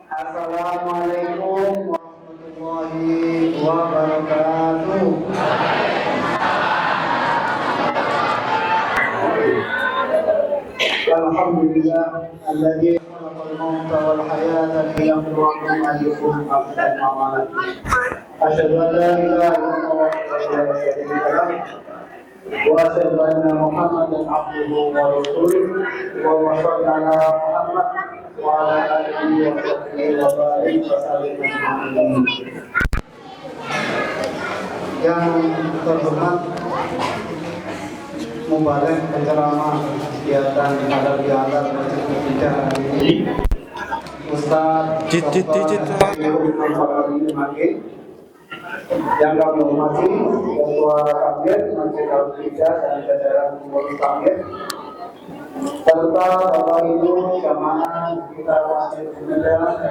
Assalamualaikum warahmatullahi wabarakatuh. Alhamdulillah alladzi khalaqal mauta wal hayata liyabluwakum ayyukum ahsanu amala. Asyhadu an la ilaha illallah wahdahu la syarika lah wa asyhadu anna Muhammadan abduhu wa rasuluh wa sallallahu ala Muhammad wa ala alihi wa sahbihi wa barik wa sallim. Yang terhormat Mubarak penceramah kegiatan halal bihalal Masjid Mufidah hari ini, Ustaz yang kami hormati Ketua Kabir Masjid Mufidah dan jajaran pengurus Kabir, serta Bapak Ibu jamaah kita Masjid Mufidah.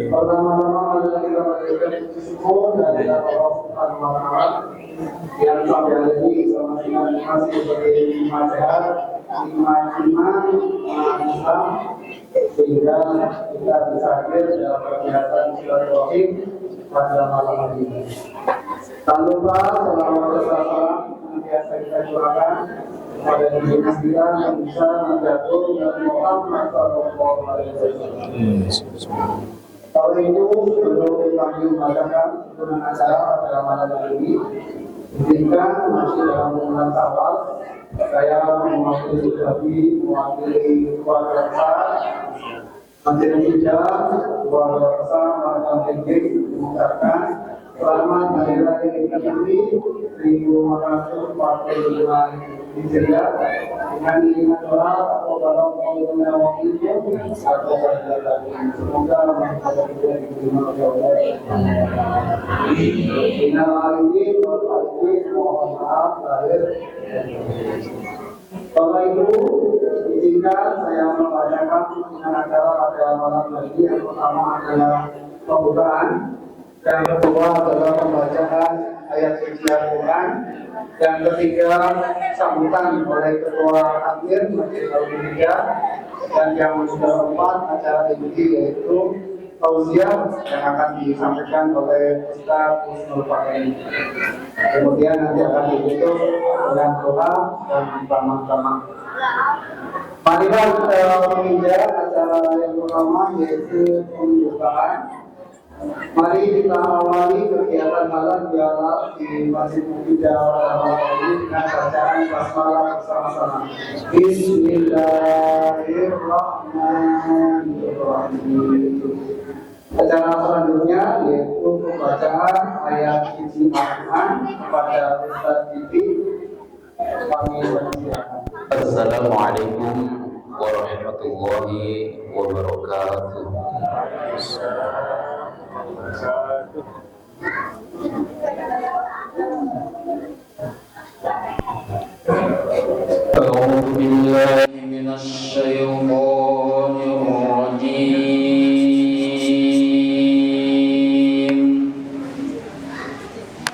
Pertama-tama adalah kita mengucapkan syukur dari Allah Subhanahu wa Ta'ala yang sampai hari ini masih sebagai nasihat iman Islam, sehingga kita bisa hadir dalam kegiatan silaturahim pada malam hari ini. Tak lupa selawat bersalam yang biasa kita doakan kepada Nabi kita yang bisa menjatuh dari Muhammad sallallahu alaihi wasallam. Kalau itu belum kami membacakan dengan acara pada malam hari ini, izinkan masih dalam bulan Syawal saya mewakili keluarga besar Masjid Mufidah, keluarga besar Markas Tinggi mengucapkan selamat Hari Raya Idul Fitri 1445 Hijriah dengan iringan doa atau dalam qulubuna wa qulubum atau berjalan. Semoga manfaat kita diterima oleh Allah. Innal arifin wal arifin, mohon maaf lahir. Setelah itu izinkan saya membacakan dengan acara pada malam hari ini. Yang pertama adalah pembukaan, yang kedua adalah pembacaan ayat suci Al-Quran, yang ketiga sambutan oleh Ketua Kabir Masjid Mufidah, dan yang keempat acara inti yaitu tausiah yang akan disampaikan oleh Ustaz Husnul Fatih. Kemudian nanti akan ditutup dengan doa dan bersama-sama. Marilah kita meninjau acara yang pertama yaitu pembukaan. Mari kita awali kegiatan halal bihalal di Masjid Mufidah pada malam ini dengan bacaan basmalah bersama-sama. Bismillahirrahmanirrahim. Acara selanjutnya yaitu pembacaan ayat suci Al-Quran kepada Ustaz Didi. Kami persilakan. Assalamualaikum warahmatullahi wabarakatuh. A'udzu billahi minasy syaithanir rajim.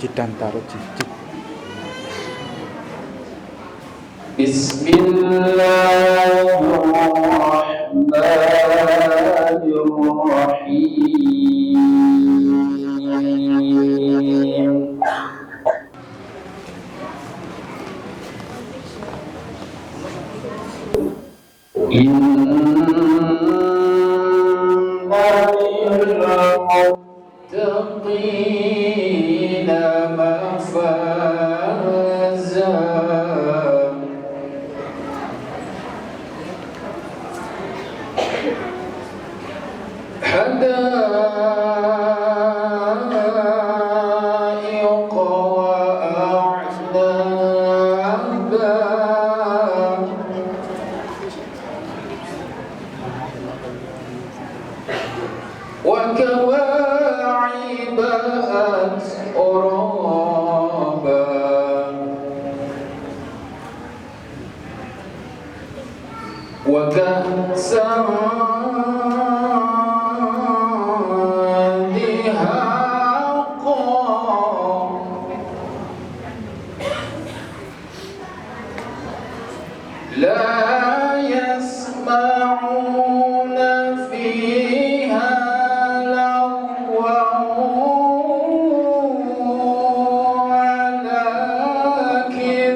Cidan taruh cicit. Bismillahirrahmanirrahim. Innal-muttaqina mafaza. حدائق وأعنابا لا يسمعون فيها لغوا ولا كذابا.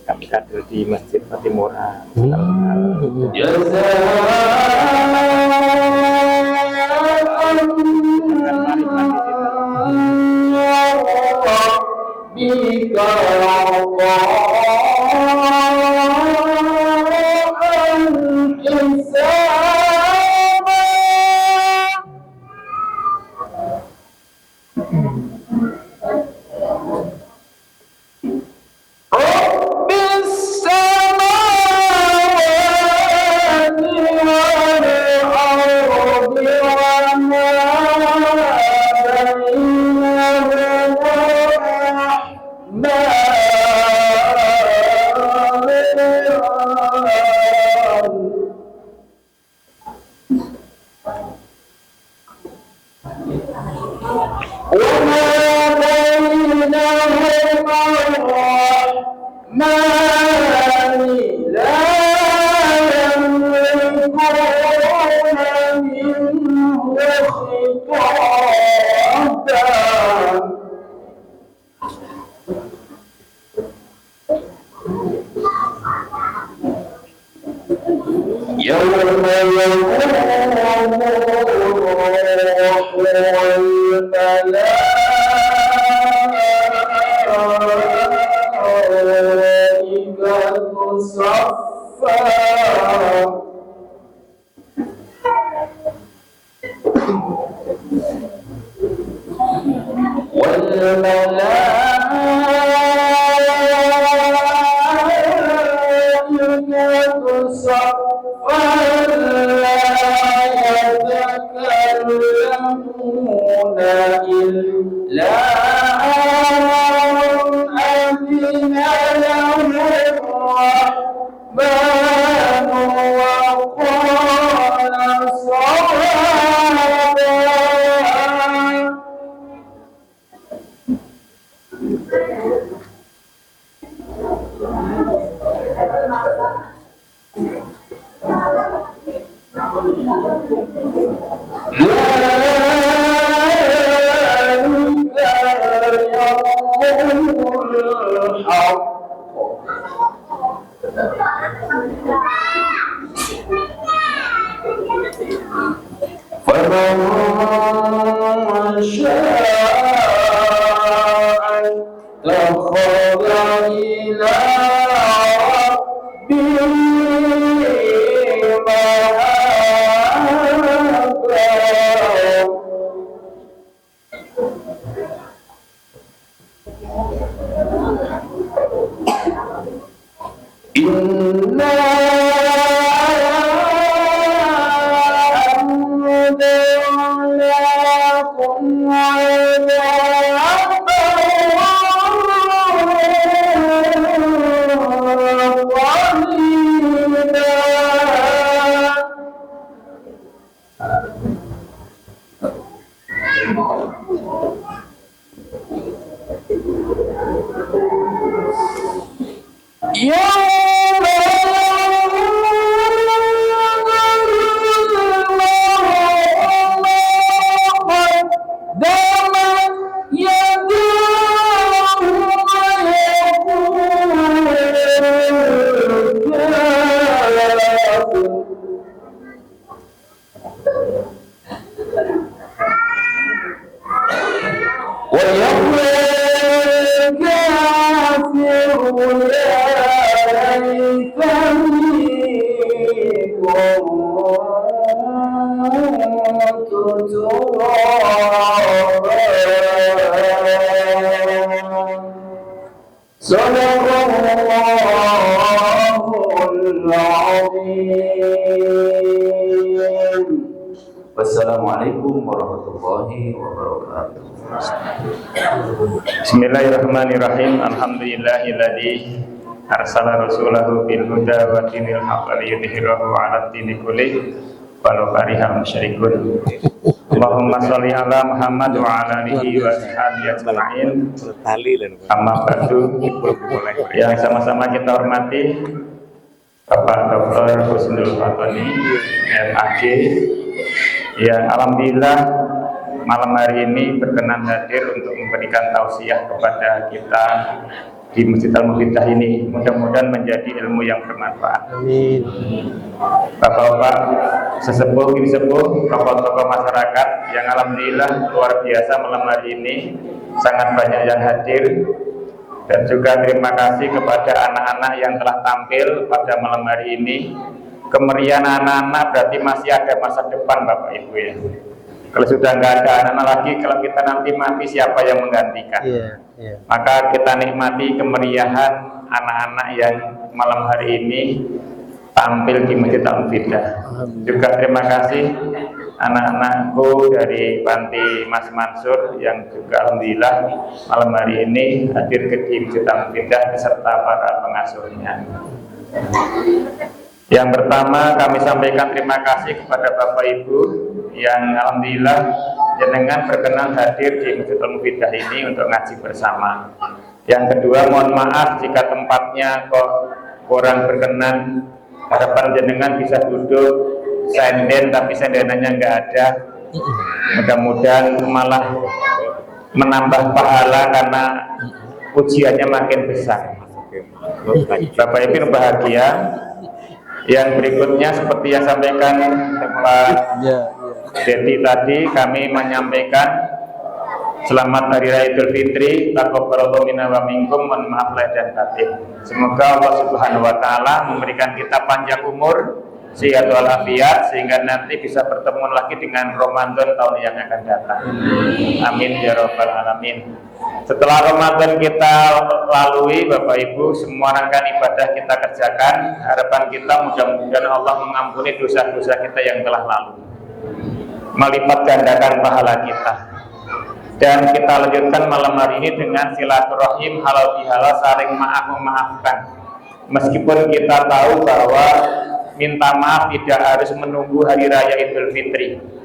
Kami kader di Masjid Fatimura. Wassalamualaikum warahmatullahi wabarakatuh. Bismillahirrahmanirrahim. Alhamdulillahilladzi arsala rasulahu bil huda wa dinil haqq liyudhhirahu 'ala dini kullih walau karihal musyrikun. Allahumma sholli ala Muhammad wa ala alihi wa sahbihi ajma'in. Amma ba'du. Yang sama-sama kita hormati Bapak Dr. Husnul Fatoni MAG, yang alhamdulillah malam hari ini berkenan hadir untuk memberikan tausiah kepada kita di Masjid Al-Mufidah ini. Mudah-mudahan menjadi ilmu yang bermanfaat. Amin. Bapak-bapak sesepuh, tokoh-tokoh masyarakat yang alhamdulillah luar biasa malam hari ini, sangat banyak yang hadir. Dan juga terima kasih kepada anak-anak yang telah tampil pada malam hari ini. Kemeriahan anak-anak berarti masih ada masa depan Bapak Ibu ya. Kalau sudah nggak ada anak-anak lagi, kalau kita nanti mati siapa yang menggantikan? Maka kita nikmati kemeriahan anak-anak yang malam hari ini tampil di Masjid Al-Mufidah. Juga terima kasih anak-anakku dari Panti Mas Mansur yang juga alhamdulillah malam hari ini hadir ke Masjid Al-Mufidah beserta para pengasuhnya. Yang pertama kami sampaikan terima kasih kepada Bapak Ibu yang alhamdulillah jenengan berkenan hadir di Masjid Al-Mufidah ini untuk ngaji bersama. Yang kedua, mohon maaf jika tempatnya kok kurang berkenan. Harapan jenengan bisa duduk senden tapi sendenannya nggak ada. Mudah-mudahan malah menambah pahala karena ujiannya makin besar. Bapak Ibu bahagia. Yang berikutnya seperti yang sampaikan Pak Dedi tadi, kami menyampaikan selamat Hari Raya Idul Fitri, taqabbalallahu minna wa minkum, mohon maaf lahir dan batin. Semoga Allah Subhanahu wa taala memberikan kita panjang umur, sehat walafiat, sehingga nanti bisa bertemu lagi dengan Ramadan tahun yang akan datang. Amin ya rabbal alamin. Setelah Ramadan kita lalui, Bapak Ibu, semua rangkaian ibadah kita kerjakan. Harapan kita mudah-mudahan Allah mengampuni dosa-dosa kita yang telah lalu, melipat gandakan pahala kita. Dan kita lanjutkan malam hari ini dengan silaturahim halal bihalal, saling maaf memaafkan. Meskipun kita tahu bahwa minta maaf tidak harus menunggu hari raya Idul Fitri.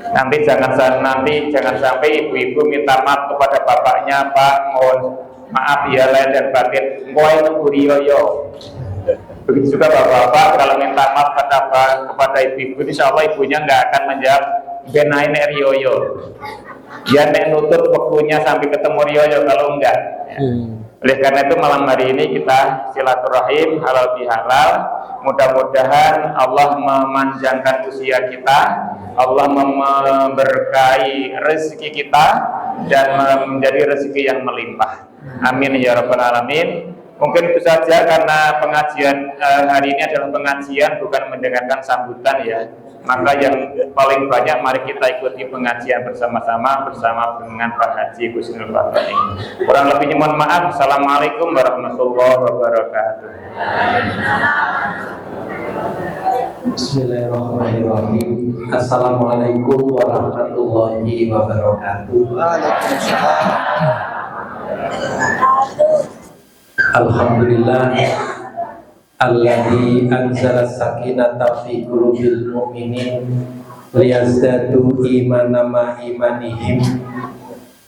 Nanti jangan sampai ibu-ibu minta maaf kepada bapaknya, Pak mohon maaf ya lahir dan batin, mohon nunggu riyoyo. Begitu juga bapak-bapak kalau minta maaf kepada ibu-ibu, insya Allah ibunya nggak akan menjawab benain riyoyo. Ya nek nutup waktunya sampai ketemu riyoyo kalau enggak. Oleh karena itu malam hari ini kita silaturahim halal bihalal. Mudah-mudahan Allah memanjangkan usia kita, Allah memberkahi rezeki kita dan menjadi rezeki yang melimpah. Amin ya rabbal alamin. Mungkin itu saja karena pengajian hari ini adalah pengajian bukan mendengarkan sambutan ya. Maka yang paling banyak mari kita ikuti pengajian bersama-sama dengan Pak Haji Husnul Fatoni. Kurang lebihnya mohon maaf. Assalamualaikum warahmatullahi wabarakatuh. Bismillahirrahmanirrahim. Assalamualaikum warahmatullahi wabarakatuh. Alhamdulillah alladzi anzala sakinata fi qulubil mu'minin liyazdadu imanan ma imanihim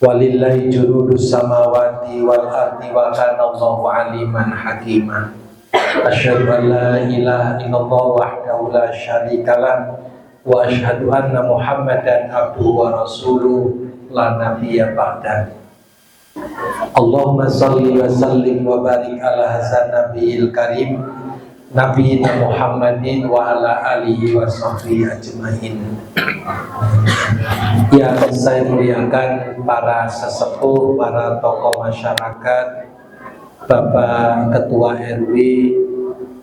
walillahi junudus samawati wal ardi wa kana Allahu aliman hakima. Asyhadu an la ilaha illallah wahdahu la syarikalah wa asyhadu anna Muhammadan abduhu wa rasuluh la nabiyya ba'da. Allahumma salli wa sallim wa barik ala hasan nabiyil karim nabiyina Muhammadin wa ala alihi wa sahbihi ajmain. Yang saya muliakan para sesepuh, para tokoh masyarakat, Bapak Ketua RW,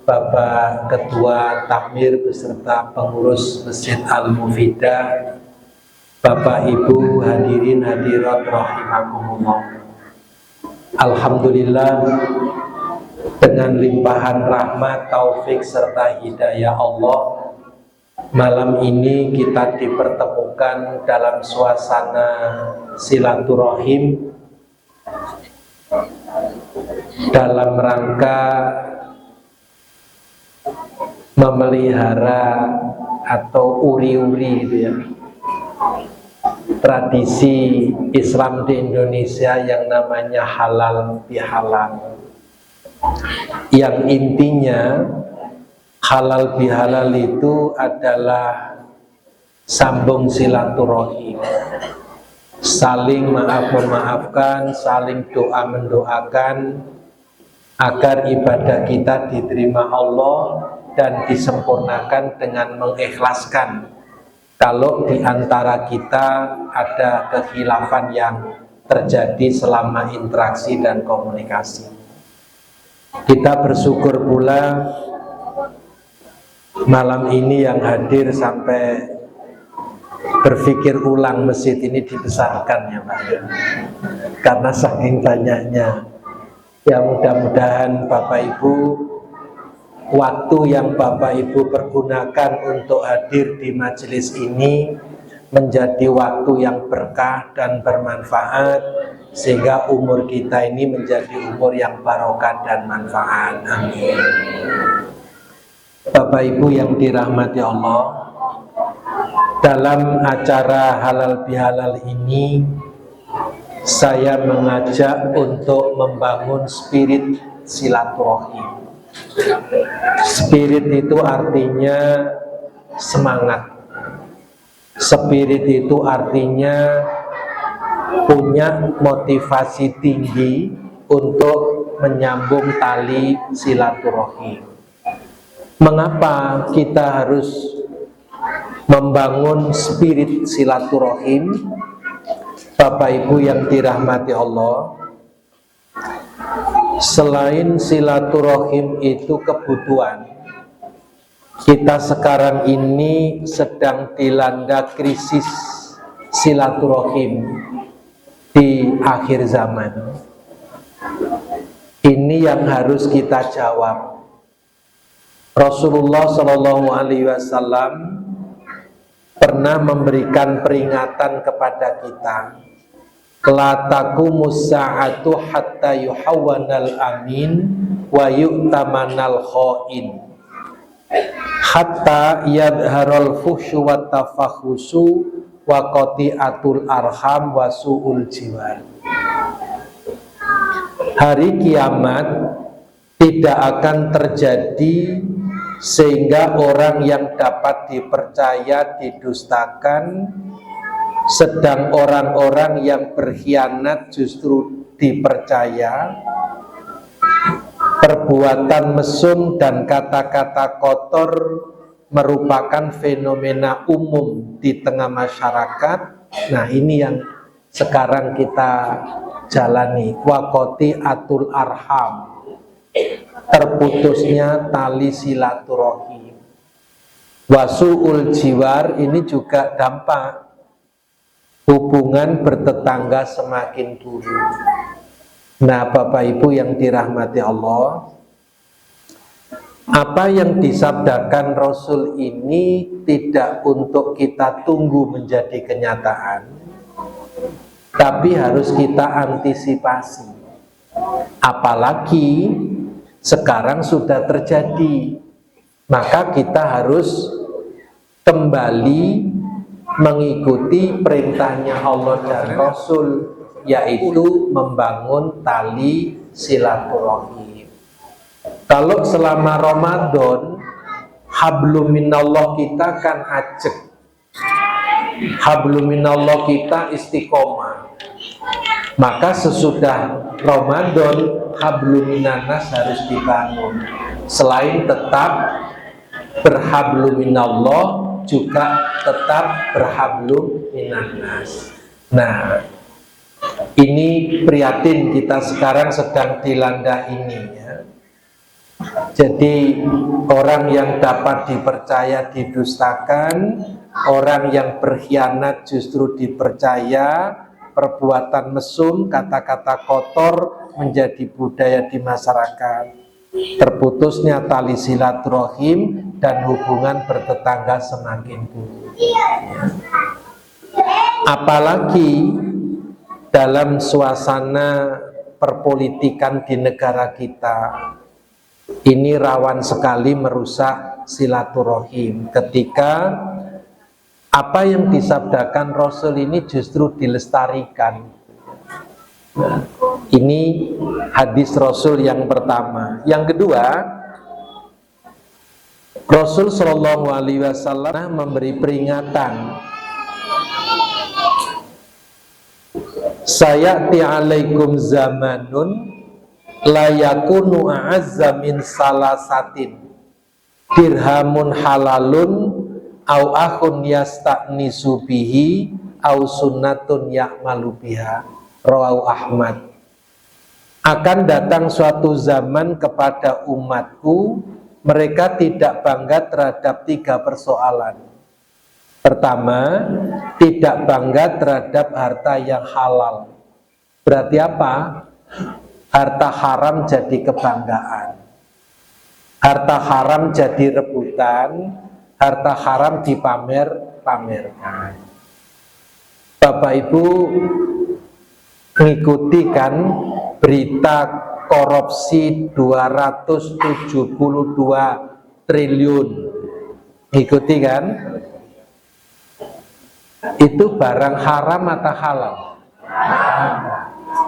Bapak Ketua Takmir beserta pengurus Masjid Al-Mufidah, Bapak Ibu hadirin hadirat rahimakumullah. Alhamdulillah dengan limpahan rahmat, taufik serta hidayah Allah, malam ini kita dipertemukan dalam suasana silaturahim dalam rangka memelihara atau uri-uri gitu ya, tradisi Islam di Indonesia yang namanya halal bihalal, yang intinya halal bihalal itu adalah sambung silaturahim, saling maaf memaafkan, saling doa mendoakan agar ibadah kita diterima Allah dan disempurnakan dengan mengikhlaskan kalau di antara kita ada kekhilafan yang terjadi selama interaksi dan komunikasi. Kita bersyukur pula malam ini yang hadir sampai berpikir ulang masjid ini dibesarkan ya Pak, karena saking banyaknya. Ya mudah-mudahan Bapak Ibu, waktu yang Bapak Ibu pergunakan untuk hadir di majelis ini menjadi waktu yang berkah dan bermanfaat, sehingga umur kita ini menjadi umur yang barokah dan manfaat. Amin. Bapak Ibu yang dirahmati Allah, dalam acara halal bihalal ini saya mengajak untuk membangun spirit silaturahim. Spirit itu artinya semangat. Spirit itu artinya punya motivasi tinggi untuk menyambung tali silaturahim. Mengapa kita harus membangun spirit silaturahim? Bapak Ibu yang dirahmati Allah, selain silaturahim itu kebutuhan, kita sekarang ini sedang dilanda krisis silaturahim di akhir zaman. Ini yang harus kita jawab. Rasulullah SAW pernah memberikan peringatan kepada kita, la taqumus sa'atu hatta yuhawwanal amin wa yu'tamanal kha'in hatta yadharul fuhsyu wat tafakhusu wa qati'atul arham wa su'ul jiwar. Hari kiamat tidak akan terjadi sehingga orang yang dapat dipercaya didustakan, sedang orang-orang yang berkhianat justru dipercaya. Perbuatan mesum dan kata-kata kotor merupakan fenomena umum di tengah masyarakat. Nah, ini yang sekarang kita jalani. Waqoti atul arham, terputusnya tali silaturahim. Wasu'ul jiwar, ini juga dampak hubungan bertetangga semakin turun. Nah, Bapak Ibu yang dirahmati Allah, apa yang disabdakan Rasul ini tidak untuk kita tunggu menjadi kenyataan, tapi harus kita antisipasi. Apalagi sekarang sudah terjadi, maka kita harus kembali mengikuti perintahnya Allah dan Rasul, yaitu membangun tali silaturahim. Kalau selama Ramadan hablum minallah kita kan ajek, hablum minallah kita istiqomah, maka sesudah Ramadan hablum minannas harus dibangun. Selain tetap berhablum minallah, juga tetap berhablum minannas. Nah, ini prihatin kita sekarang sedang dilanda ini ya. Jadi orang yang dapat dipercaya didustakan, orang yang berkhianat justru dipercaya, perbuatan mesum, kata-kata kotor menjadi budaya di masyarakat. Terputusnya tali silaturahim dan hubungan bertetangga semakin buruk. Apalagi dalam suasana perpolitikan di negara kita, ini rawan sekali merusak silaturahim ketika Apa yang disabdakan Rasul ini justru dilestarikan. Nah, ini hadis Rasul yang pertama. Yang kedua, Rasul Shallallahu Alaihi Wasallam memberi peringatan, sayati alaikum zamanun la yakunu a'azza min salasatin dirhamun halalun au akhun yasta'nisu bihi au sunnatun ya'malu biha. Rawahu Ahmad. Akan datang suatu zaman kepada umatku, mereka tidak bangga terhadap 3 persoalan. Pertama, tidak bangga terhadap harta yang halal. Berarti apa? Harta haram jadi kebanggaan, harta haram jadi rebutan, harta haram dipamer-pamerkan. Bapak Ibu mengikuti kan berita korupsi 272 triliun, ikuti kan? Itu barang haram atau halal?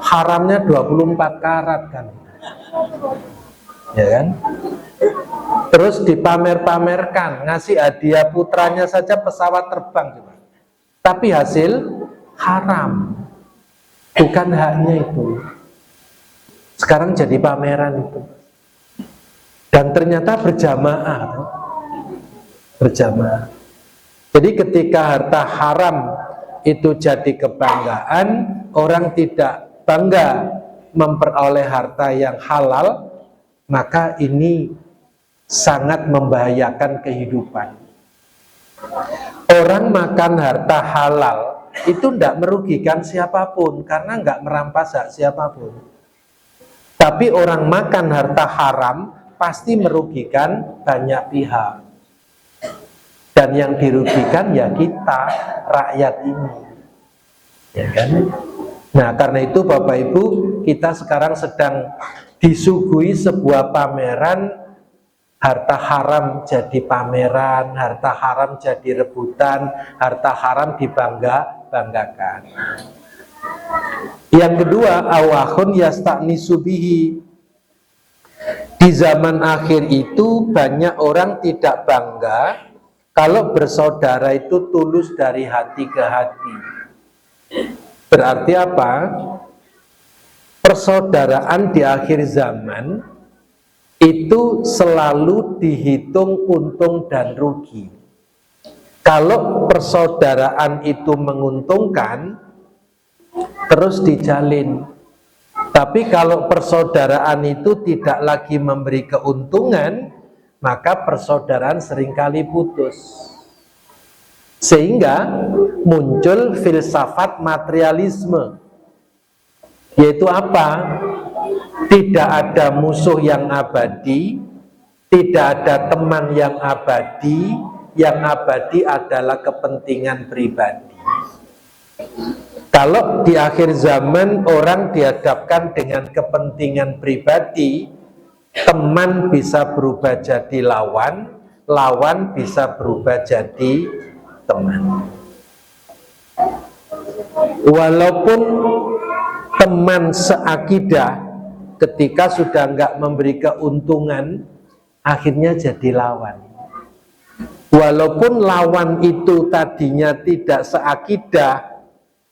Haramnya 24 karat kan, ya kan? Terus dipamer-pamerkan, ngasih hadiah putranya saja pesawat terbang juga. Tapi hasil haram, bukan haknya itu. Sekarang jadi pameran itu. Dan ternyata berjamaah. Berjamaah. Jadi ketika harta haram itu jadi kebanggaan, orang tidak bangga memperoleh harta yang halal, maka ini sangat membahayakan kehidupan. Orang makan harta halal itu tidak merugikan siapapun, karena nggak merampas hak siapapun. Tapi orang makan harta haram pasti merugikan banyak pihak. Dan yang dirugikan ya kita, rakyat ini. Ya kan? Nah, karena itu Bapak Ibu, kita sekarang sedang disuguhi sebuah pameran, harta haram jadi pameran, harta haram jadi rebutan, harta haram dibanggakan. Yang kedua, awahun yasta'nisu bihi. Di zaman akhir itu banyak orang tidak bangga kalau bersaudara itu tulus dari hati ke hati. Berarti apa? Persaudaraan di akhir zaman itu selalu dihitung untung dan rugi. Kalau persaudaraan itu menguntungkan, terus dijalin. Tapi kalau persaudaraan itu tidak lagi memberi keuntungan, maka persaudaraan seringkali putus. Sehingga muncul filsafat materialisme. Yaitu apa? Tidak ada musuh yang abadi, tidak ada teman yang abadi adalah kepentingan pribadi. Kalau di akhir zaman orang dihadapkan dengan kepentingan pribadi, teman bisa berubah jadi lawan, lawan bisa berubah jadi teman. Walaupun teman seakidah, ketika sudah nggak memberi keuntungan, akhirnya jadi lawan. Walaupun lawan itu tadinya tidak seakidah,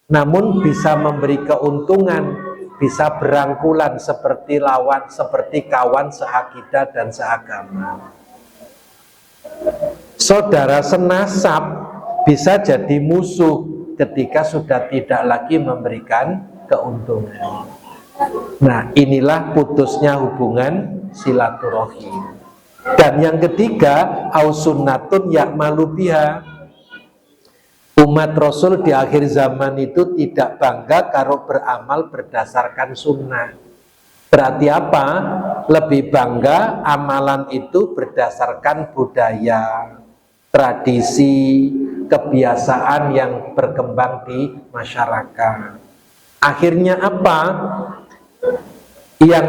namun bisa memberi keuntungan, bisa berangkulan seperti lawan, seperti kawan seakidah dan seagama. Saudara senasab bisa jadi musuh ketika sudah tidak lagi memberikan keuntungan. Nah, inilah putusnya hubungan silaturahim. Dan yang ketiga, ausunnatun ya'malu biha. Umat Rasul di akhir zaman itu tidak bangga kalau beramal berdasarkan sunnah. Berarti apa? Lebih bangga amalan itu berdasarkan budaya, tradisi, kebiasaan yang berkembang di masyarakat. Akhirnya apa? Yang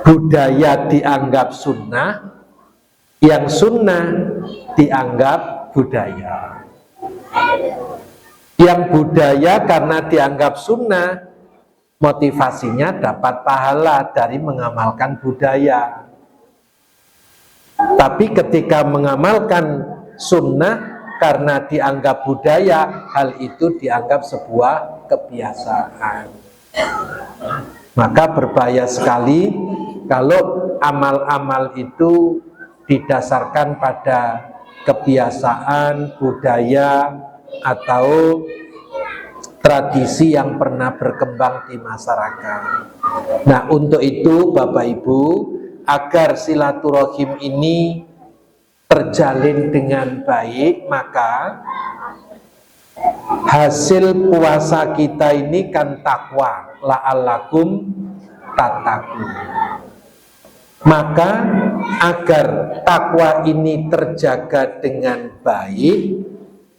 budaya dianggap sunnah, yang sunnah dianggap budaya. Yang budaya karena dianggap sunnah, motivasinya dapat pahala dari mengamalkan budaya. Tapi ketika mengamalkan sunnah karena dianggap budaya, hal itu dianggap sebuah kebiasaan. Maka berbahaya sekali kalau amal-amal itu didasarkan pada kebiasaan, budaya, atau tradisi yang pernah berkembang di masyarakat. Nah, untuk itu Bapak Ibu, agar silaturahim ini terjalin dengan baik, maka hasil puasa kita ini kan takwa, la'allakum tattaqun. Maka agar takwa ini terjaga dengan baik,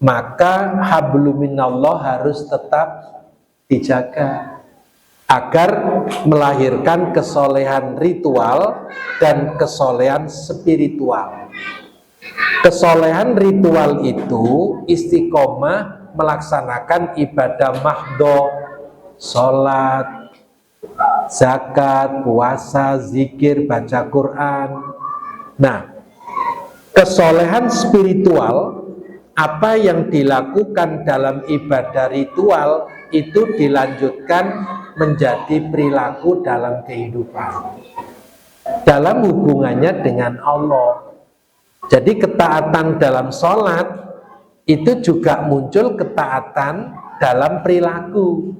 maka habluminallah harus tetap dijaga agar melahirkan kesolehan ritual dan kesolehan spiritual. Kesolehan ritual itu istiqomah melaksanakan ibadah mahdho, sholat, zakat, puasa, zikir, baca Quran. Nah, kesolehan spiritual, apa yang dilakukan dalam ibadah ritual itu dilanjutkan menjadi perilaku dalam kehidupan, dalam hubungannya dengan Allah. Jadi ketaatan dalam sholat itu juga muncul ketaatan dalam perilaku.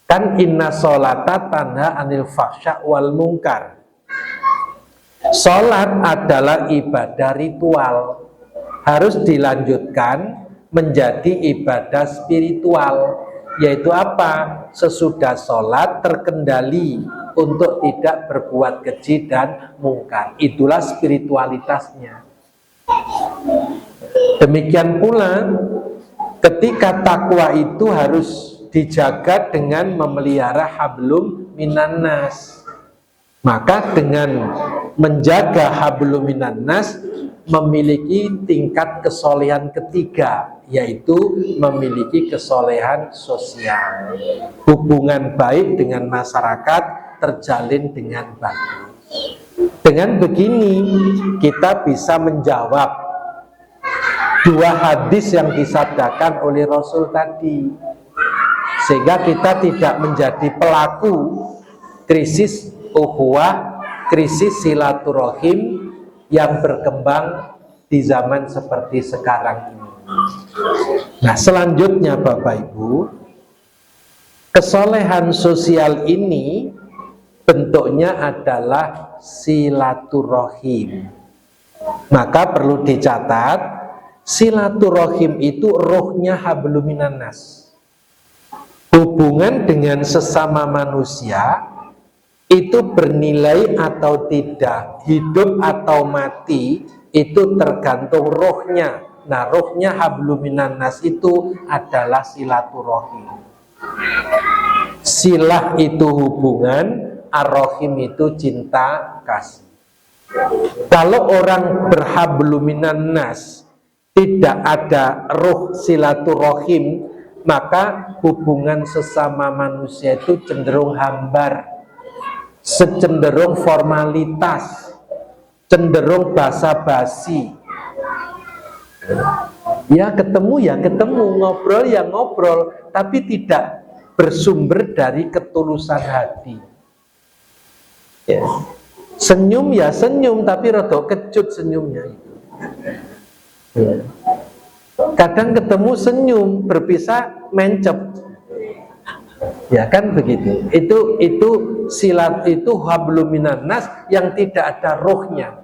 Kan inna sholata tanha anil fahsya wal munkar. Sholat adalah ibadah ritual, harus dilanjutkan menjadi ibadah spiritual, yaitu apa? Sesudah sholat terkendali untuk tidak berbuat keji dan mungkar. Itulah spiritualitasnya. Demikian pula ketika takwa itu harus dijaga dengan memelihara hablum minannas. Maka dengan menjaga hablum minannas memiliki tingkat kesolehan ketiga, yaitu memiliki kesolehan sosial. Hubungan baik dengan masyarakat terjalin dengan baik. Dengan begini kita bisa menjawab dua hadis yang disabdakan oleh Rasul tadi, sehingga kita tidak menjadi pelaku krisis ukhuwah, krisis silaturahim yang berkembang di zaman seperti sekarang ini. Nah, selanjutnya Bapak Ibu, kesolehan sosial ini bentuknya adalah silaturahim. Maka perlu dicatat, silaturahim itu rohnya hablum minannas. Hubungan dengan sesama manusia itu bernilai atau tidak, hidup atau mati, itu tergantung rohnya. Nah, rohnya hablum minannas itu adalah silaturahim. Silah itu hubungan, ar-rahim itu cinta kasih. Kalau orang berhablum minannas tidak ada roh silaturahim, maka hubungan sesama manusia itu cenderung hambar, secenderung formalitas, cenderung basa-basi. Ya ketemu, ngobrol ya ngobrol, tapi tidak bersumber dari ketulusan hati. Ya. Senyum ya senyum, tapi rada kecut senyumnya itu. Ya. Kadang ketemu senyum, berpisah mencep. Ya kan begitu. Itu silat, itu hablum minannas yang tidak ada rohnya.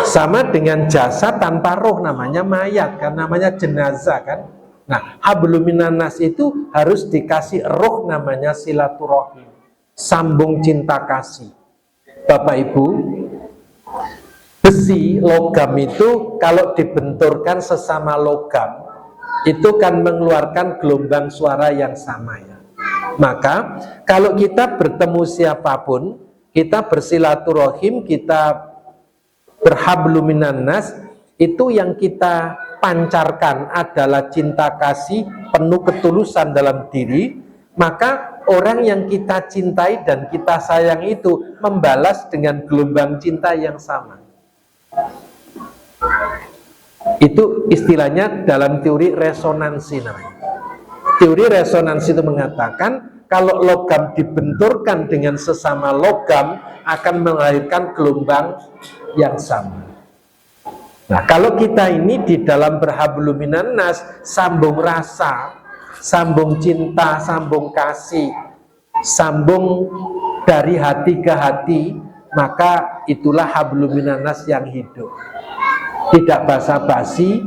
Sama dengan jasad tanpa roh, namanya mayat kan, namanya jenazah kan. Nah, hablum minannas itu harus dikasih roh, namanya silaturahim, sambung cinta kasih. Bapak Ibu, besi, logam itu kalau dibenturkan sesama logam itu kan mengeluarkan gelombang suara yang sama ya. Maka kalau kita bertemu siapapun, kita bersilaturahim, kita berhablum minannas, itu yang kita pancarkan adalah cinta kasih penuh ketulusan dalam diri, maka orang yang kita cintai dan kita sayang itu membalas dengan gelombang cinta yang sama. Itu istilahnya dalam teori resonansi namanya. Teori resonansi itu mengatakan kalau logam dibenturkan dengan sesama logam akan melahirkan gelombang yang sama. Nah, kalau kita ini di dalam berhablum minan nas, sambung rasa, sambung cinta, sambung kasih, sambung dari hati ke hati, maka itulah hablum minan nas yang hidup. Tidak basa-basi,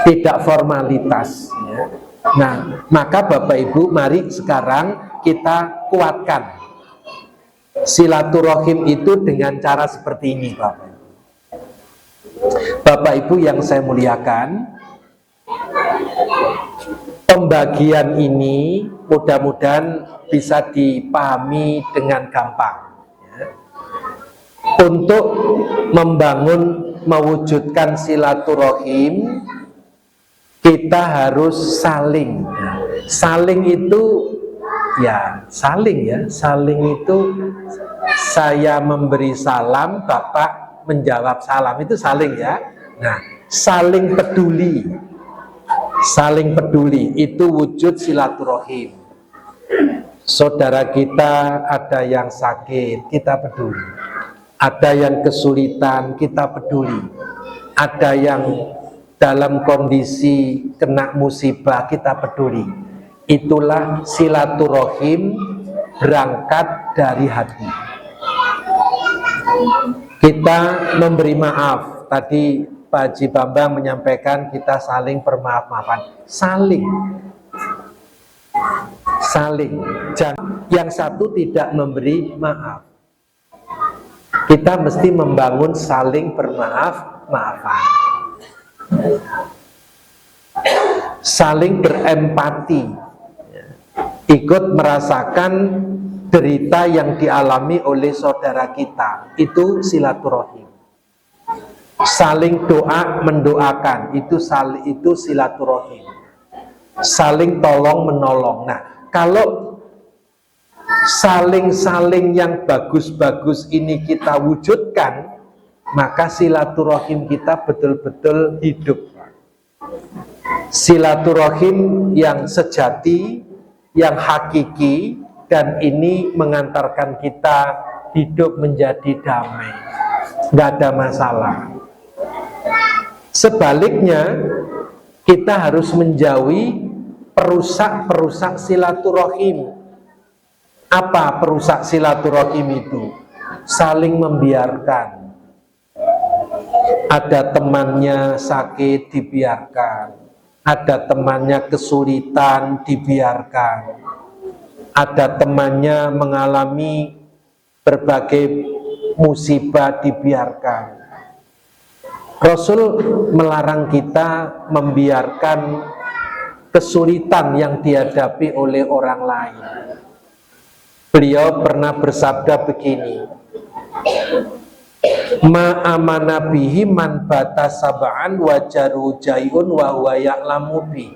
tidak formalitas. Ya. Nah, maka Bapak Ibu, mari sekarang kita kuatkan silaturahim itu dengan cara seperti ini, Bapak. Bapak Ibu yang saya muliakan, pembagian ini mudah-mudahan bisa dipahami dengan gampang ya. Untuk membangun, mewujudkan silaturahim, kita harus saling ya. Saling itu ya, saling itu saya memberi salam, Bapak menjawab salam, itu saling ya. Nah, saling peduli itu wujud silaturahim. Saudara kita ada yang sakit, kita peduli. Ada yang kesulitan, kita peduli. Ada yang dalam kondisi kena musibah, kita peduli. Itulah silaturahim berangkat dari hati. Kita memberi maaf. Tadi Pak Haji Bambang menyampaikan kita saling bermaaf-maafan. Saling. Jangan yang satu tidak memberi maaf. Kita mesti membangun saling bermaaf-maafan. Saling berempati. Ikut merasakan derita yang dialami oleh saudara kita, itu silaturahim. Saling doa mendoakan, itu silaturahim. Saling tolong menolong. Nah, kalau saling yang bagus-bagus ini kita wujudkan, maka silaturahim kita betul-betul hidup. Silaturahim yang sejati, yang hakiki, dan ini mengantarkan kita hidup menjadi damai, nggak ada masalah. Sebaliknya, kita harus menjauhi perusak silaturahim. Apa perusak silaturahim itu? Saling membiarkan. Ada temannya sakit, dibiarkan. Ada temannya kesulitan, dibiarkan. Ada temannya mengalami berbagai musibah, dibiarkan. Rasul melarang kita membiarkan kesulitan yang dihadapi oleh orang lain. Beliau pernah bersabda begini, ma amana bihi man bata sab'an wa jaru jaiun wa huwa ya'lamu bi.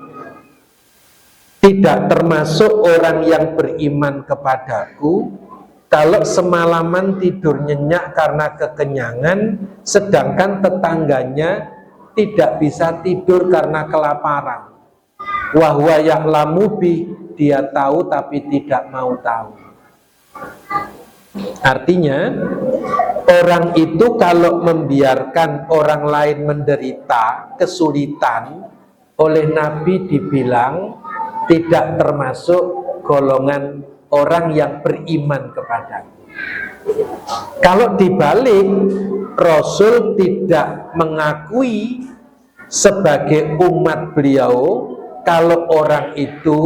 Tidak termasuk orang yang beriman kepadaku kalau semalaman tidur nyenyak karena kekenyangan, sedangkan tetangganya tidak bisa tidur karena kelaparan. Wa huwa ya'lamu bi, dia tahu tapi tidak mau tahu. Artinya, orang itu kalau membiarkan orang lain menderita kesulitan, oleh Nabi dibilang tidak termasuk golongan orang yang beriman kepadanya. Kalau dibalik, Rasul tidak mengakui sebagai umat beliau kalau orang itu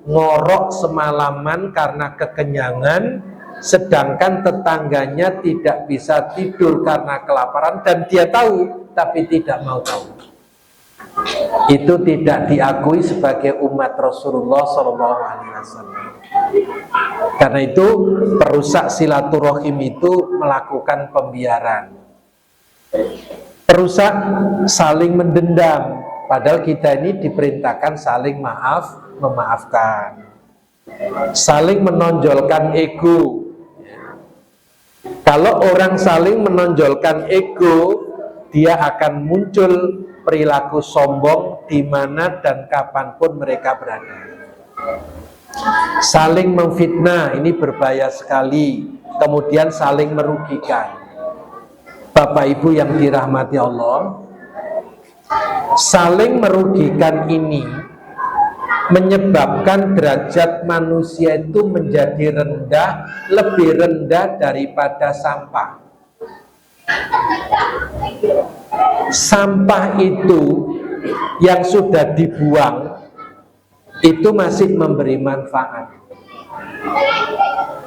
ngorok semalaman karena kekenyangan, sedangkan tetangganya tidak bisa tidur karena kelaparan dan dia tahu tapi tidak mau tahu. Itu tidak diakui sebagai umat Rasulullah SAW. Karena itu perusak silaturahim itu melakukan pembiaran. Perusak saling mendendam, padahal kita ini diperintahkan saling memaafkan, saling menonjolkan ego. Kalau orang saling menonjolkan ego, dia akan muncul perilaku sombong di mana dan kapanpun mereka berada. Saling memfitnah, ini berbahaya sekali. Kemudian saling merugikan. Bapak Ibu yang dirahmati Allah, saling merugikan ini menyebabkan derajat manusia itu menjadi rendah, lebih rendah daripada sampah. Sampah itu yang sudah dibuang itu masih memberi manfaat.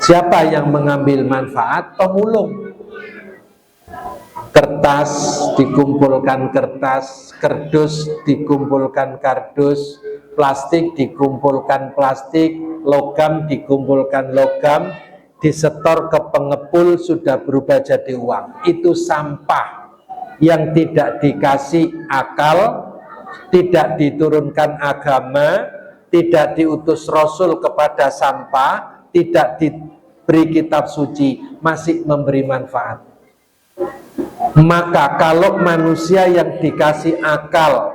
Siapa yang mengambil manfaat? Pemulung. Kertas dikumpulkan kertas, kardus dikumpulkan kardus, plastik dikumpulkan plastik, logam dikumpulkan logam, disetor ke pengepul sudah berubah jadi uang. Itu sampah yang tidak dikasih akal, tidak diturunkan agama, tidak diutus Rasul kepada sampah, tidak diberi kitab suci, masih memberi manfaat. Maka kalau manusia yang dikasih akal,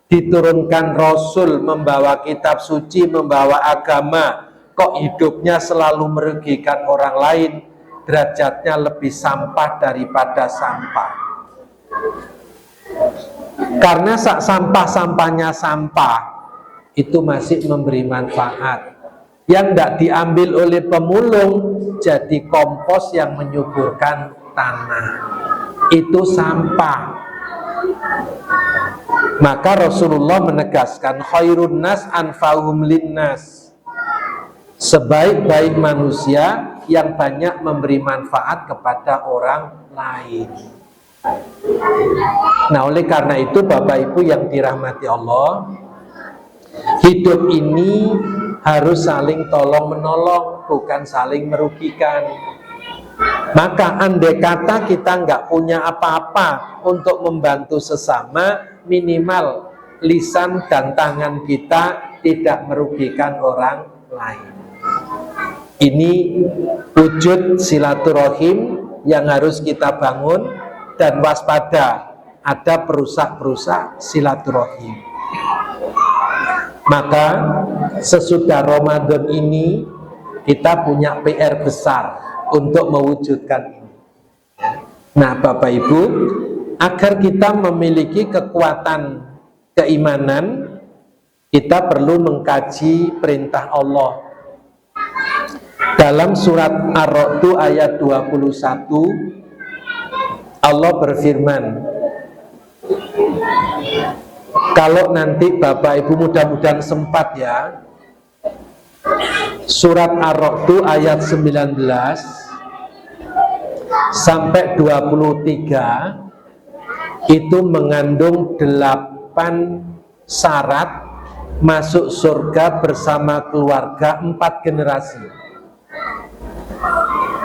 diturunkan Rasul, membawa kitab suci, membawa agama, kok hidupnya selalu merugikan orang lain, derajatnya lebih sampah daripada sampah. Karena sampah-sampahnya sampah itu masih memberi manfaat. Yang tidak diambil oleh pemulung jadi kompos yang menyuburkan tanah. Itu sampah. Maka Rasulullah menegaskan khairun nas anfa'uhum linnas. Sebaik-baik manusia yang banyak memberi manfaat kepada orang lain. Nah, oleh karena itu Bapak Ibu yang dirahmati Allah, hidup ini harus saling tolong menolong, bukan saling merugikan. Maka andai kata kita nggak punya apa-apa untuk membantu sesama, minimal lisan dan tangan kita tidak merugikan orang lain. Ini wujud silaturahim yang harus kita bangun dan waspada, ada perusak-perusak silaturahim. Maka sesudah Ramadan ini kita punya PR besar untuk mewujudkan ini. Nah, Bapak Ibu, agar kita memiliki kekuatan keimanan, kita perlu mengkaji perintah Allah. Dalam surat Ar-Ra'd ayat 21, Allah berfirman, kalau nanti Bapak Ibu mudah-mudahan sempat ya, surat Ar-Ra'd ayat 19 sampai 23 itu mengandung 8 syarat masuk surga bersama keluarga 4 generasi.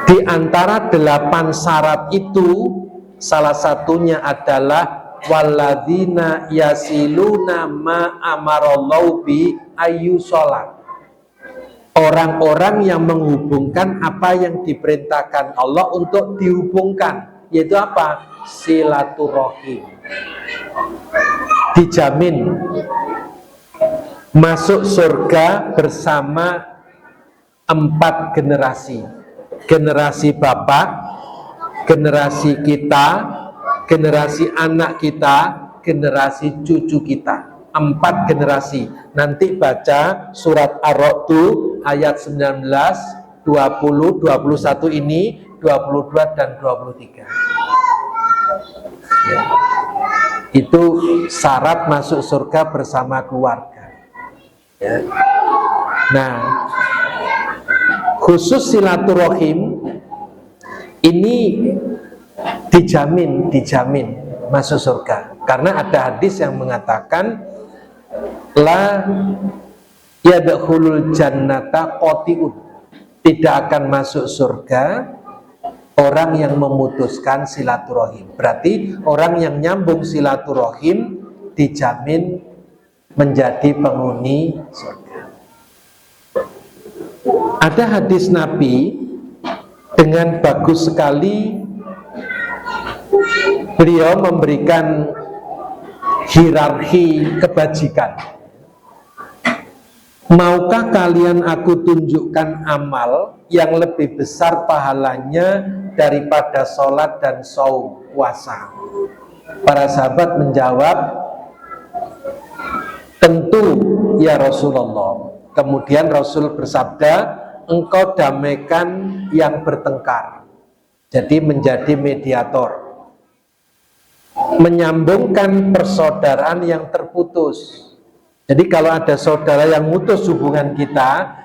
Di antara 8 syarat itu salah satunya adalah walladzina yasiluna ma amarallahu bi ayyusholat. Orang-orang yang menghubungkan apa yang diperintahkan Allah untuk dihubungkan, yaitu apa? Silaturahim. Dijamin masuk surga bersama 4 generasi. Generasi bapak, generasi kita, generasi anak kita, generasi cucu kita. 4 generasi. Nanti baca surat Ar-Ra'd ayat 19, 20, 21 ini, 22 dan 23. Ya. Itu syarat masuk surga bersama keluarga. Ya. Nah, khusus silaturahim ini dijamin masuk surga. Karena ada hadis yang mengatakan la yadkhulul jannata qati'un, tidak akan masuk surga orang yang memutuskan silaturahim. Berarti orang yang nyambung silaturahim dijamin menjadi penghuni surga. Ada hadis Nabi dengan bagus sekali, beliau memberikan hierarki kebajikan. Maukah kalian aku tunjukkan amal yang lebih besar pahalanya daripada sholat dan saum puasa? Para sahabat menjawab, tentu ya Rasulullah. Kemudian Rasul bersabda, engkau damaikan yang bertengkar. Jadi menjadi mediator, menyambungkan persaudaraan yang terputus. Jadi kalau ada saudara yang mutus hubungan kita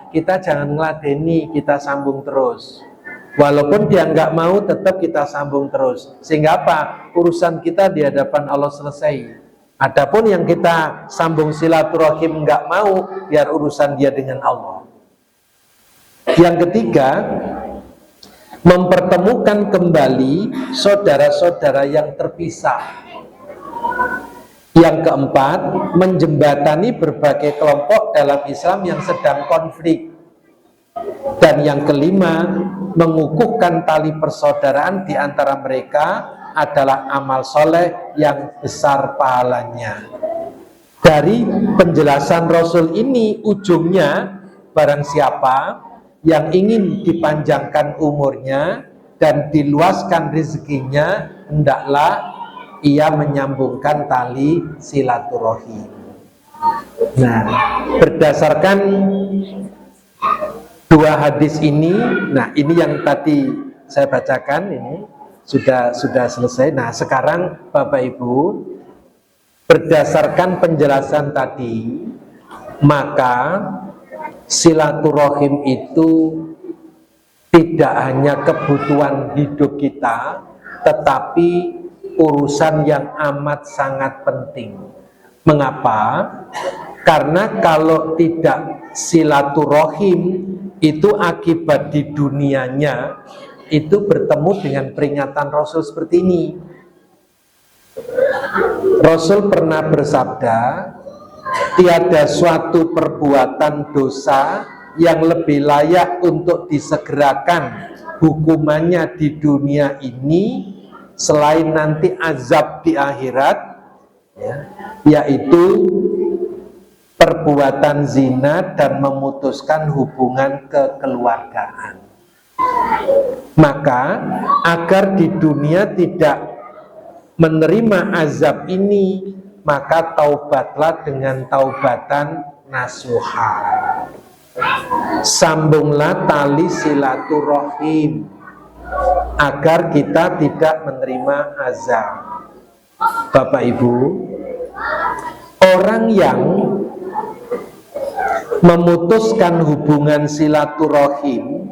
jangan ngeladeni, kita sambung terus. Walaupun dia nggak mau, tetap kita sambung terus. Sehingga apa? Urusan kita di hadapan Allah selesai. Adapun yang kita sambung silaturahim nggak mau, biar urusan dia dengan Allah. Yang ketiga, mempertemukan kembali saudara-saudara yang terpisah. Yang keempat, menjembatani berbagai kelompok dalam Islam yang sedang konflik. Dan yang kelima, mengukuhkan tali persaudaraan di antara mereka adalah amal soleh yang besar pahalanya. Dari penjelasan Rasul ini, ujungnya barang siapa yang ingin dipanjangkan umurnya dan diluaskan rezekinya, hendaklah ia menyambungkan tali silaturahim. Nah, berdasarkan dua hadis ini, nah ini yang tadi saya bacakan ini sudah selesai. Nah, sekarang Bapak Ibu, berdasarkan penjelasan tadi, maka silaturahim itu tidak hanya kebutuhan hidup kita, tetapi urusan yang amat sangat penting. Mengapa? Karena kalau tidak silaturahim, itu akibat di dunianya itu bertemu dengan peringatan Rasul seperti ini. Rasul pernah bersabda, tiada suatu perbuatan dosa yang lebih layak untuk disegerakan hukumannya di dunia ini selain nanti azab di akhirat, ya, yaitu perbuatan zina dan memutuskan hubungan kekeluargaan. Maka agar di dunia tidak menerima azab ini, maka taubatlah dengan taubatan nasuha. Sambunglah tali silaturahim agar kita tidak menerima azab. Bapak Ibu, orang yang memutuskan hubungan silaturahim,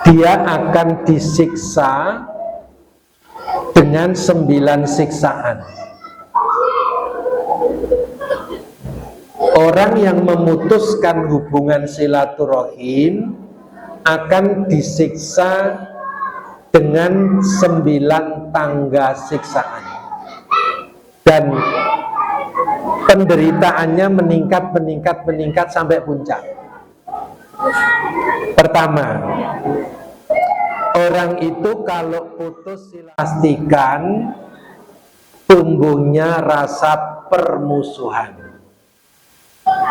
dia akan disiksa dengan 9 siksaan. Orang yang memutuskan hubungan silaturahim akan disiksa dengan 9 tangga siksaan, dan penderitaannya meningkat sampai puncak. Pertama, orang itu kalau putus pastikan tumbuhnya rasa permusuhan.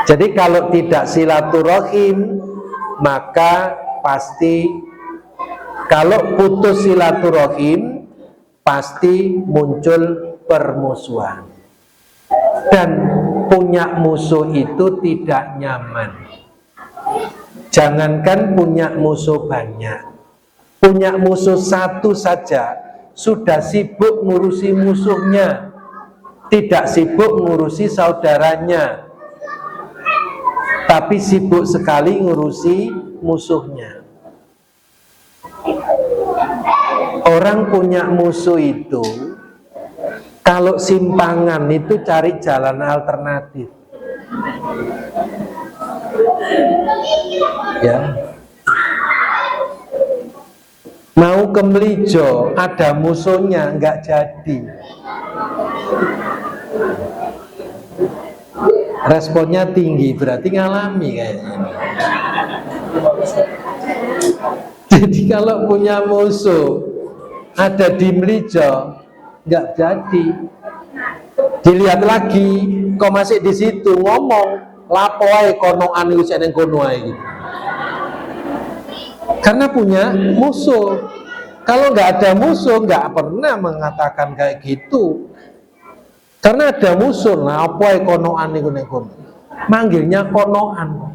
Jadi kalau tidak silaturahim, maka pasti kalau putus silaturahim pasti muncul permusuhan. Dan punya musuh itu tidak nyaman. Jangankan punya musuh banyak, punya musuh satu saja sudah sibuk ngurusi musuhnya, tidak sibuk ngurusi saudaranya, tapi sibuk sekali ngurusi musuhnya. Orang punya musuh itu kalau simpangan itu cari jalan alternatif. Ya. Mau ke Melijo, ada musuhnya, nggak jadi. Responnya tinggi, berarti ngalami kayaknya. Jadi kalau punya musuh ada di Melijo, nggak jadi. Dilihat lagi, kok masih di situ ngomong, lapoi konoan itu seneng konoai gitu. Karena punya musuh. Kalau nggak ada musuh, nggak pernah mengatakan kayak gitu. Karena ada musuh, nah apa konoan itu kono. Manggilnya konoan.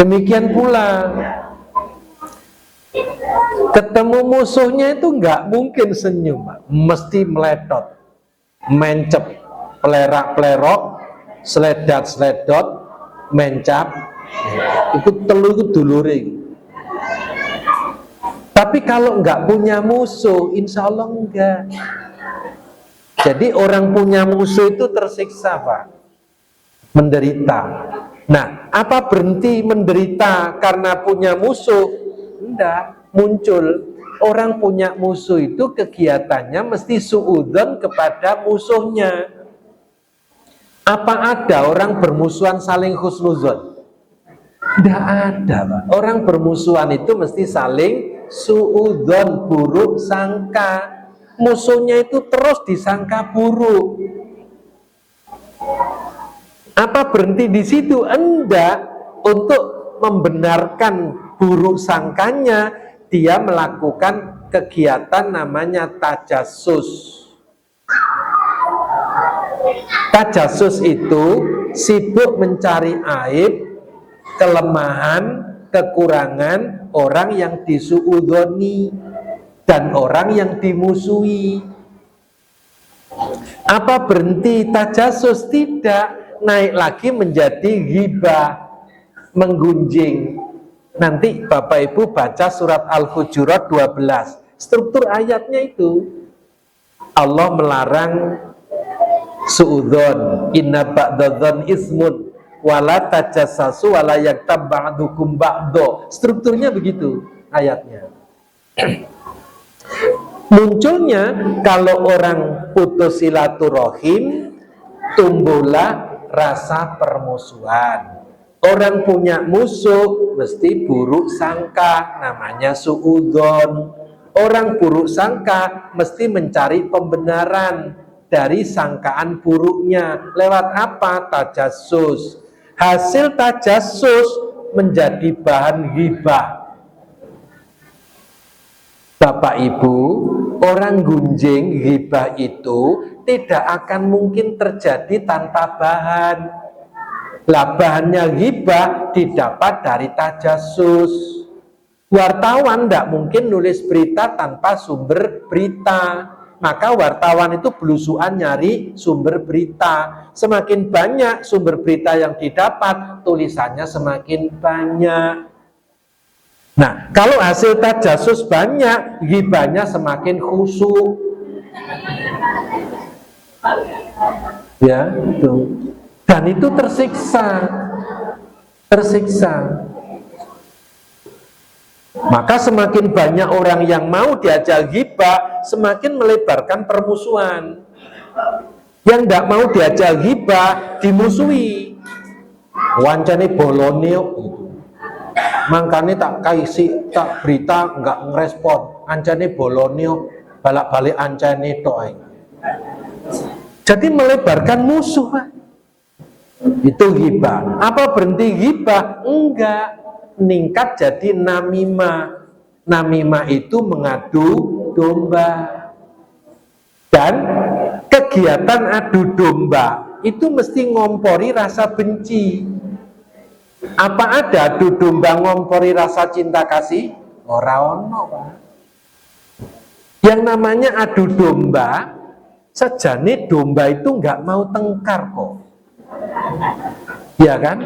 Demikian pula ketemu musuhnya itu nggak mungkin senyum, mesti meletot, mencep, pelerak-pelerok, seledat-seledot, mencap. Itu telu itu duluring. Tapi kalau nggak punya musuh, insya Allah enggak. Jadi orang punya musuh itu tersiksa, Pak, menderita. Nah, apa berhenti menderita karena punya musuh? Enggak, muncul. Orang punya musuh itu kegiatannya mesti suudzon kepada musuhnya. Apa ada orang bermusuhan saling husnuzon? Tidak ada, Pak. Orang bermusuhan itu mesti saling suudzon, buruk sangka. Musuhnya itu terus disangka buruk. Apa berhenti di situ? Enggak. Untuk membenarkan buruk sangkanya, dia melakukan kegiatan namanya tajassus. Tajassus itu sibuk mencari aib, kelemahan, kekurangan orang yang disuudzoni dan orang yang dimusuhi. Apa berhenti tajassus? Tidak, naik lagi menjadi ghibah, menggunjing. Nanti Bapak Ibu baca surat Al-Hujurat 12. Struktur ayatnya itu Allah melarang suudzon, inna ba'dadzon ismun wala tajassasu wala yaktab ba'dukum ba'do. Strukturnya begitu ayatnya. Munculnya kalau orang putus silaturahim, tumbuhlah rasa permusuhan. Orang punya musuh mesti buruk sangka, namanya suudzon. Orang buruk sangka mesti mencari pembenaran dari sangkaan buruknya. Lewat apa? Tajassus. Hasil tajassus menjadi bahan ghibah. Bapak Ibu, orang gunjing ghibah itu tidak akan mungkin terjadi tanpa bahan. Lah bahannya ghibah didapat dari tajassus. Wartawan tidak mungkin nulis berita tanpa sumber berita. Maka wartawan itu belusuan nyari sumber berita. Semakin banyak sumber berita yang didapat, tulisannya semakin banyak. Nah, kalau hasil tajassus banyak, ghibahnya semakin khusyuk. Ya, itu. Dan itu tersiksa. Maka semakin banyak orang yang mau diajak ghibah, semakin melebarkan permusuhan. Yang tidak mau diajak ghibah, dimusuhi. Wancane bolone gitu. Mangkane tak kaisi tak berita enggak ngerespon. Ancane bolone balak-balik ancane tok ae. Jadi melebarkan musuh, Pak. Itu ghibah. Apa berhenti ghibah? Enggak. Meningkat jadi namimah. Namimah itu mengadu domba. Dan kegiatan adu domba itu mesti ngompori rasa benci. Apa ada adu domba ngompori rasa cinta kasih? Ora ono, Pak. Yang namanya adu domba, sejane domba itu enggak mau tengkar kok. Ya kan?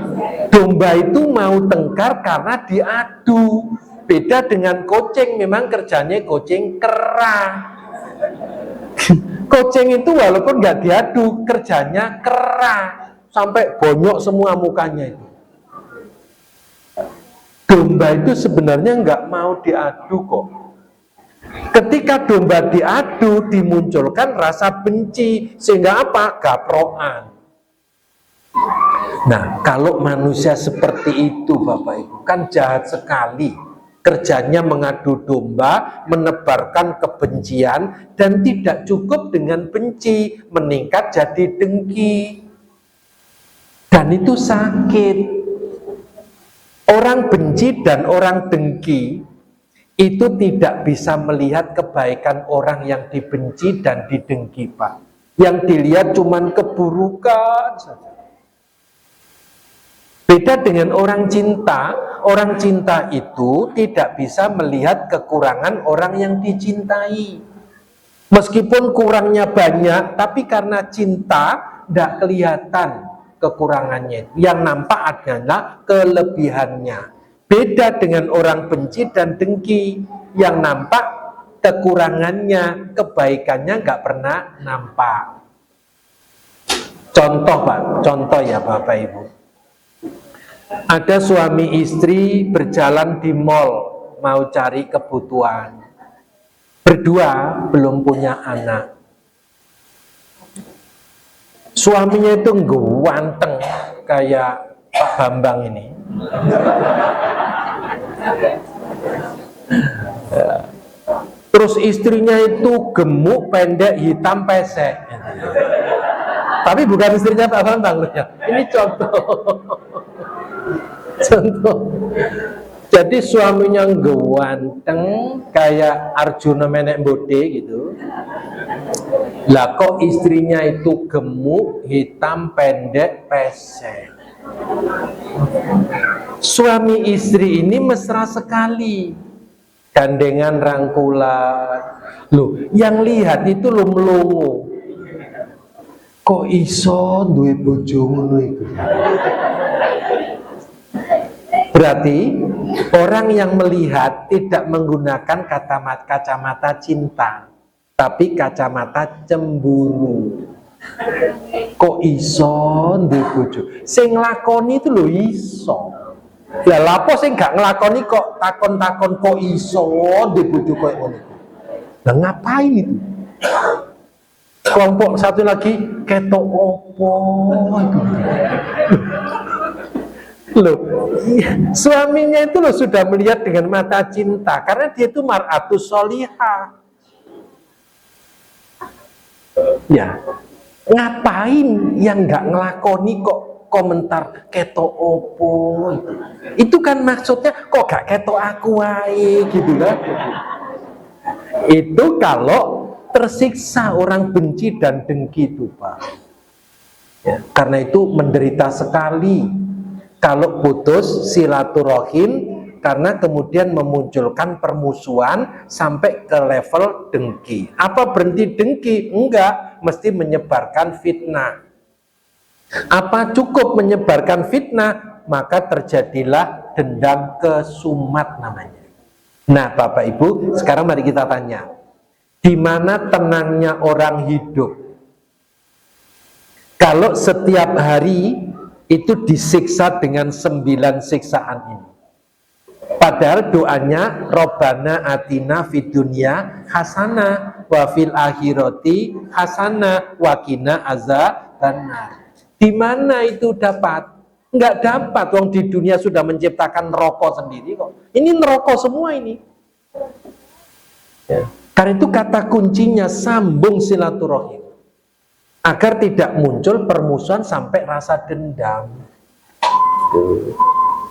Domba itu mau tengkar karena diadu. Beda dengan kucing, memang kerjanya kucing kerah. Kucing itu walaupun nggak diadu, kerjanya kerah sampai bonyok semua mukanya itu. Domba itu sebenarnya nggak mau diadu kok. Ketika domba diadu, dimunculkan rasa benci, sehingga apa? Gaprokan. Nah, kalau manusia seperti itu Bapak Ibu, kan jahat sekali. Kerjanya mengadu domba, menebarkan kebencian, dan tidak cukup dengan benci, meningkat jadi dengki. Dan itu sakit. Orang benci dan orang dengki itu tidak bisa melihat kebaikan orang yang dibenci dan didengki, Pak. Yang dilihat cuman keburukan saja. Beda dengan orang cinta itu tidak bisa melihat kekurangan orang yang dicintai. Meskipun kurangnya banyak, tapi karena cinta tidak kelihatan kekurangannya. Yang nampak adalah kelebihannya. Beda dengan orang benci dan dengki, yang nampak kekurangannya, kebaikannya nggak pernah nampak. Contoh Pak, contoh ya Bapak Ibu. Ada suami istri berjalan di mall mau cari kebutuhan. Berdua belum punya anak. Suaminya itu ganteng kayak Pak Bambang ini. Terus istrinya itu gemuk, pendek, hitam, pesek. Tapi bukan istrinya Pak Bambang loh ya. Ini contoh. Jadi suaminya ganteng kayak Arjuna Menek Bode gitu. Lah kok istrinya itu gemuk, hitam, pendek, pesek. Suami istri ini mesra sekali, gandengan rangkulan. Loh, yang lihat itu lo melongo. Kok iso duwe bojo ngono iku? Berarti orang yang melihat tidak menggunakan kacamata cinta, tapi kacamata cemburu. Kok iso duwe bojo? Sing nglakoni itu lho iso. Lah lapo sing gak nglakoni kok takon-takon kok iso duwe bojo koyo ngono. Lah ngapain itu? Kelompok satu lagi ketok opo itu. Loh, suaminya itu loh sudah melihat dengan mata cinta karena dia itu mar'atus sholihah. Ya, ngapain yang nggak ngelakoni kok komentar ketok opo itu? Itu kan maksudnya kok gak ketok aku wae gitu kan? Itu kalau tersiksa orang benci dan dengki itu Pak. Ya, karena itu menderita sekali. Kalau putus silaturahim karena kemudian memunculkan permusuhan sampai ke level dengki. Apa berhenti dengki? Enggak, mesti menyebarkan fitnah. Apa cukup menyebarkan fitnah? Maka terjadilah dendam kesumat namanya. Nah Bapak Ibu, sekarang mari kita tanya. Di mana tenangnya orang hidup? Kalau setiap hari itu disiksa dengan 9 siksaan ini. Padahal doanya Robbana atina fid dunya hasanah wa fil akhirati hasanah wa qina azabannar. Di mana itu dapat? Enggak dapat, wong di dunia sudah menciptakan neraka sendiri kok. Ini neraka semua ini. Ya. Karena itu kata kuncinya sambung silaturahim. Agar tidak muncul permusuhan sampai rasa dendam.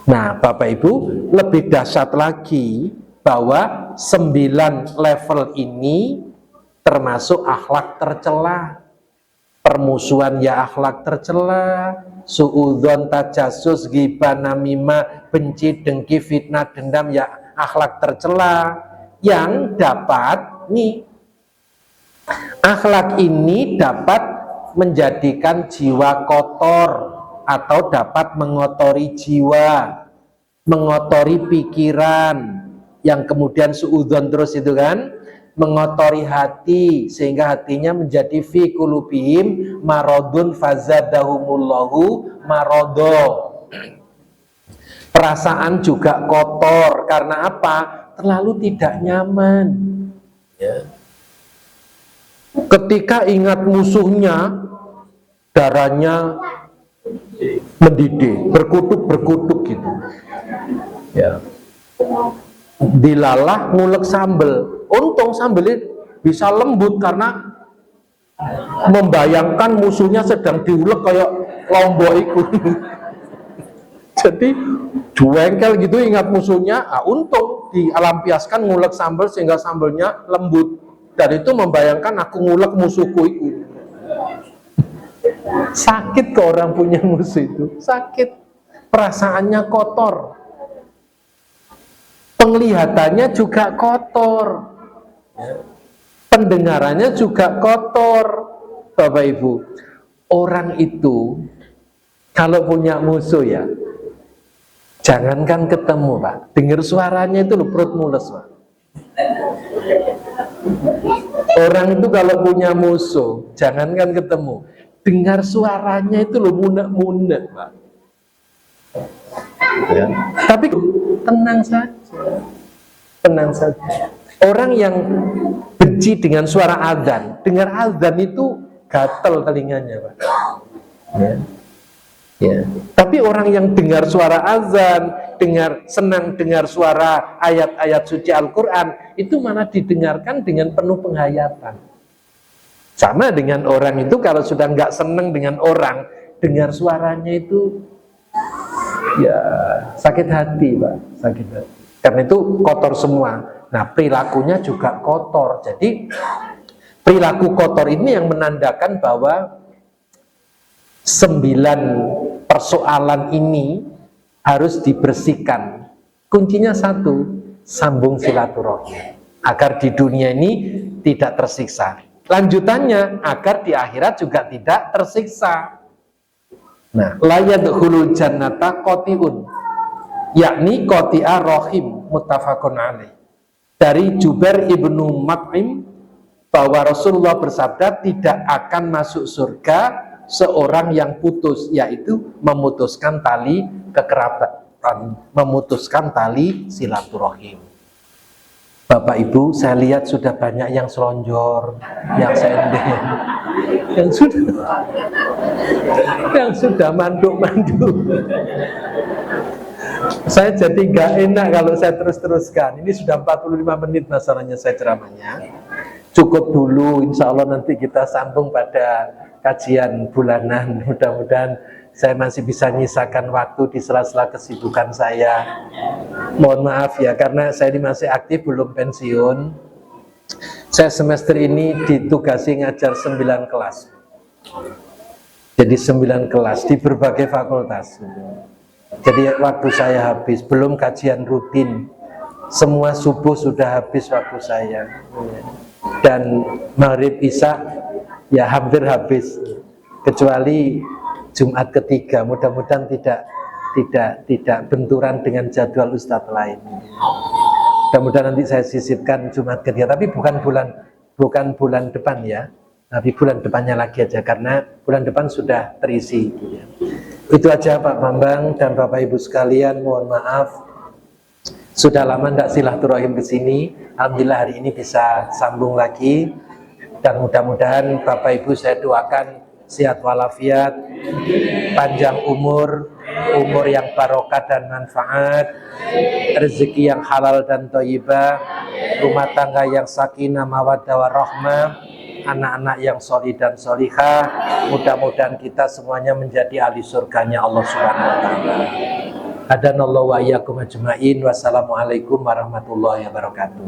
Nah Bapak Ibu, lebih dahsyat lagi bahwa 9 level ini termasuk akhlak tercela. Permusuhan ya akhlak tercela, suudzon, tajasus, ghibah, namimah, benci, dengki, fitnah, dendam ya akhlak tercela. Yang dapat nih, akhlak ini dapat menjadikan jiwa kotor atau dapat mengotori jiwa, mengotori pikiran, yang kemudian suudzon terus itu kan, mengotori hati sehingga hatinya menjadi fi qulubihim maradun fazadahumullahu maradho. Perasaan juga kotor. Karena apa? Terlalu tidak nyaman. Ya. Ketika ingat musuhnya, darahnya mendidih, berkutuk gitu. Ya. Dilalah ngulek sambel. Untung sambelnya bisa lembut karena membayangkan musuhnya sedang diulek kayak lombok itu. Jadi juengkel gitu ingat musuhnya, untung dilampiaskan ngulek sambel sehingga sambelnya lembut. Dan itu membayangkan aku ngulek musuhku itu. Sakit ke orang punya musuh itu, sakit. Perasaannya kotor. Penglihatannya juga kotor. Pendengarannya juga kotor. Bapak Ibu, orang itu kalau punya musuh ya, jangankan ketemu Pak, dengar suaranya itu loh perut mules Pak. Orang itu kalau punya musuh, jangankan ketemu, dengar suaranya itu loh munek-munek Pak. Ya. Tapi tenang saja, tenang saja. Orang yang benci dengan suara azan, dengar azan itu gatel telinganya Pak. Ya. Ya. Tapi orang yang dengar suara azan, senang dengar suara ayat-ayat suci Al-Quran, itu malah didengarkan dengan penuh penghayatan. Sama dengan orang itu kalau sudah nggak senang dengan orang, dengar suaranya itu ya sakit hati Pak, sakit hati. Karena itu kotor semua. Nah perilakunya juga kotor. Jadi perilaku kotor ini yang menandakan bahwa 9 persoalan ini harus dibersihkan. Kuncinya satu, sambung silaturahmi agar di dunia ini tidak tersiksa. Lanjutannya agar di akhirat juga tidak tersiksa. Nah, la yadkhulul jannata qati'un, yakni qati'a rahim, muttafaqun alaih. Dari Jubair ibnu Mut'im bahwa Rasulullah bersabda tidak akan masuk surga seorang yang putus, yaitu memutuskan tali kekerabatan, memutuskan tali silaturahim. Bapak Ibu, saya lihat sudah banyak yang selonjor, yang sendiri, yang sudah manduk-manduk. Saya jadi nggak enak kalau saya terus-teruskan. Ini sudah 45 menit masalahnya saya ceramahnya. Cukup dulu, insya Allah nanti kita sambung pada kajian bulanan. Mudah-mudahan saya masih bisa nyisakan waktu di sela-sela kesibukan saya. Mohon maaf ya, karena saya ini masih aktif, belum pensiun. Saya semester ini ditugasi ngajar 9 kelas. Jadi 9 kelas di berbagai fakultas. Jadi waktu saya habis, belum kajian rutin. Semua subuh sudah habis waktu saya. Dan maghrib isya ya hampir habis. Kecuali Jumat ketiga, mudah-mudahan tidak benturan dengan jadwal ustadz lain. Mudah-mudahan nanti saya sisipkan Jumat ketiga, tapi bukan bulan depan ya, tapi bulan depannya lagi aja, karena bulan depan sudah terisi. Itu aja Pak Bambang dan Bapak Ibu sekalian, mohon maaf sudah lama tidak silaturahim ke sini. Alhamdulillah hari ini bisa sambung lagi, dan mudah-mudahan Bapak Ibu saya doakan sehat walafiat, panjang umur yang barokah dan manfaat, rezeki yang halal dan thayyibah, rumah tangga yang sakinah mawaddah warahmah, anak-anak yang sholih dan sholihah. Mudah-mudahan kita semuanya menjadi ahli surganya Allah Subhanahu wa taala. Hadanallahu wa iyyakum ajmain. Wassalamualaikum warahmatullahi wabarakatuh.